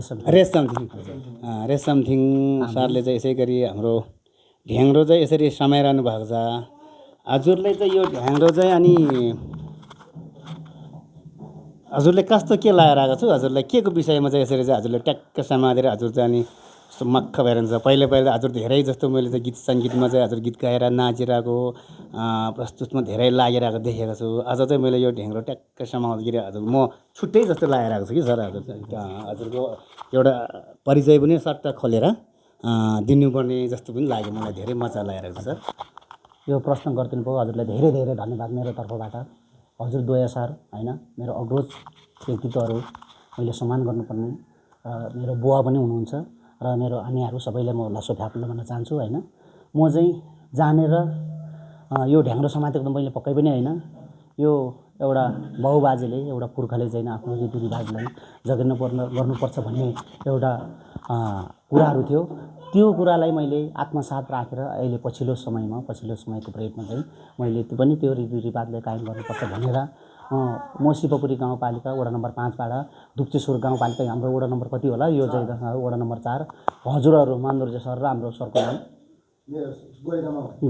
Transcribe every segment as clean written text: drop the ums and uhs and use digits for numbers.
रेशमथिङ रेशमथिङ सरले चाहिँ यसै गरी हाम्रो ढ्याङ्ग्रो चाहिँ यसरी समाइरहनु भएको छ। हजुरले चाहिँ यो ढ्याङ्ग्रो चाहिँ अनि हजुरले कस्तो के लगाएर आएको छु, हजुरलाई के को विषयमा चाहिँ यसरी चाहिँ हजुरले ट्याक्क समातेर हजुर चाहिँ अनि यस्तो मक्ख भएर हुन्छ। पहिला पहिला हजुर धेरै जस्तो मैले चाहिँ गीत सङ्गीतमा चाहिँ हजुर गीत गाएर नाचिरहेको प्रस्तुतमा धेरै लागिरहेको देखेको छु। आज चाहिँ मैले यो ढ्याङ्ग्रो ट्याक्क समाउँदाखेरि हजुर म छुट्टै जस्तो लागेर आएको छु कि सर। हजुर हजुरको एउटा परिचय पनि सट्ट खोलेर दिनुपर्ने जस्तो पनि लाग्यो मलाई, धेरै मजा लागिरहेको छ सर। यो प्रश्न गरिदिनु भयो, हजुरलाई धेरै धेरै धन्यवाद मेरो तर्फबाट। हजुर दोया सर होइन, मेरो अग्रज व्यक्तित्वहरू मैले सम्मान गर्नुपर्ने मेरो बुवा पनि हुनुहुन्छ र मेरो आनीहरू सबैलाई म लसो फ्याप्लो भन्न चाहन्छु होइन। म चाहिँ जानेर यो ढ्याङ्ग्रो समातेको त मैले पक्कै पनि होइन, यो एउटा बाउबाजेले एउटा पुर्खाले चाहिँ आफ्नो रीतिरिवाजलाई गर्नुपर्छ भन्ने एउटा कुराहरू थियो। त्यो कुरालाई मैले आत्मसात राखेर अहिले पछिल्लो समयको प्रयोगमा चाहिँ मैले त्यो रीतिरिवाजलाई कायम गर्नुपर्छ भनेर म शिवपुरी गाउँपालिका वडा नम्बर 5बाट दुप्चेश्वर गाउँपालिका हाम्रो वडा नम्बर कति होला, यो चाहिँ वडा नम्बर 4 हजुरहरू मान्दुर्जे सर र हाम्रो सरको नाम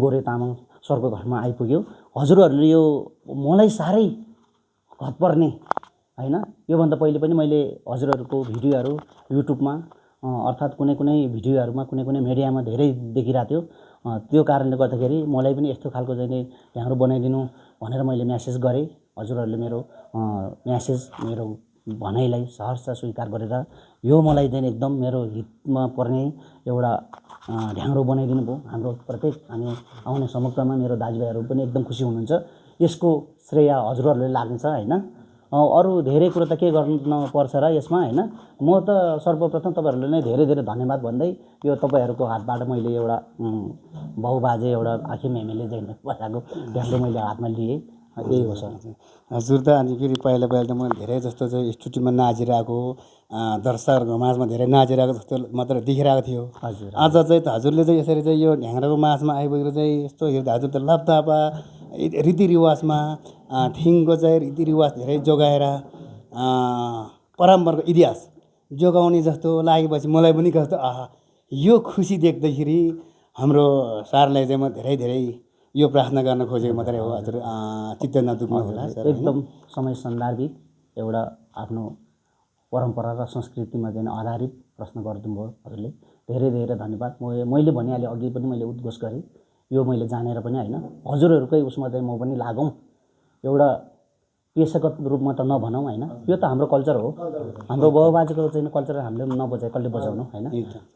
गोरे तामाङ सरको घरमा आइपुग्यो। हजुरहरूले यो मलाई साह्रै घत पर्ने होइन, योभन्दा पहिले पनि मैले हजुरहरूको भिडियोहरू युट्युबमा अर्थात् कुनै कुनै भिडियोहरूमा कुनै कुनै मिडियामा धेरै देखिरहेको थियो। त्यो कारणले गर्दाखेरि मलाई पनि यस्तो खालको चाहिँ ढ्याङ्ग्रो बनाइदिनु भनेर मैले म्यासेज गरेँ। हजुरहरूले मेरो म्यासेज मेरो भनाइलाई सहर्ष स्वीकार गरेर यो मलाई चाहिँ एकदम मेरो हितमा पर्ने एउटा ढ्याङ्ग्रो बनाइदिनु भयो। हाम्रो प्रत्येक हामी आउने समग्रमा मेरो दाजुभाइहरू पनि एकदम खुसी हुनुहुन्छ। यसको श्रेय हजुरहरूले लाग्छ होइन। अरू धेरै कुरो त के गर्नु पर्छ र यसमा होइन। म त सर्वप्रथम तपाईँहरूले नै धेरै धेरै धन्यवाद भन्दै यो तपाईँहरूको हातबाट मैले एउटा बाउबाजे एउटा आँखी मेमेले चाहिँ बसाएको ढ्याङ्ग्रो मैले हातमा लिएँ, यही हो सर। हजुर त अनि फेरि पहिला पहिला त म धेरै जस्तो चाहिँ स्टुडियोमा नाचिरहेको दर्शकहरूको माझमा धेरै नाचिरहेको जस्तो मात्र देखिरहेको थियो। हजुर आज चाहिँ त हजुरले चाहिँ यसरी चाहिँ यो ढ्याङ्ग्रोको माझमा आइपुगेर चाहिँ यस्तो हेर्दा हजुर त लपतापा रीतिरिवाजमा थिङको चाहिँ रीतिरिवाज धेरै जोगाएर परम्पराको इतिहास जोगाउने जस्तो लागेपछि मलाई पनि कस्तो यो खुसी देख्दाखेरि हाम्रो सरलाई चाहिँ म धेरै धेरै यो प्रार्थना गर्न खोजेको मात्रै हो। हजुर चित्त नदुख्नु होला सर। एकदम समय सन्दर्भिक एउटा आफ्नो परम्परा र संस्कृतिमा चाहिँ आधारित प्रश्न गरिदिनु भयो हजुरले, धेरै धेरै धन्यवाद। मैले भनिहालेँ अघि पनि मैले उद्घोष गरेँ, यो मैले जानेर पनि होइन, हजुरहरूकै उसमा चाहिँ म पनि लागौँ, एउटा पेसागत रूपमा त नभनौँ होइन। यो त हाम्रो कल्चर हो, हाम्रो बाबुबाजेको चाहिँ कल्चर हामीले नबजाए कसले बजाउनु होइन।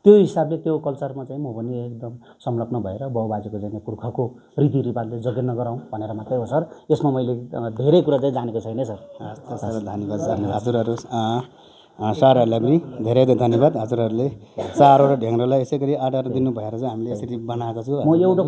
त्यो हिसाबले त्यो कल्चरमा चाहिँ म पनि एकदम संलग्न भएर बाबुबाजेको चाहिँ पुर्खाको रीतिरिवाजले जगेर्ना गराउँ भनेर मात्रै हो सर। यसमा मैले धेरै कुरा चाहिँ जानेको छैन सर। सर धन्यवाद सर। हजुरहरू सरहरूलाई पनि धेरै धेरै धन्यवाद। हजुरहरूले चारो र ढ्याङ्ग्रोलाई यसै गरी आर्डर दिनु भएर चाहिँ हामीले यसरी बनाएको छु। म एउटा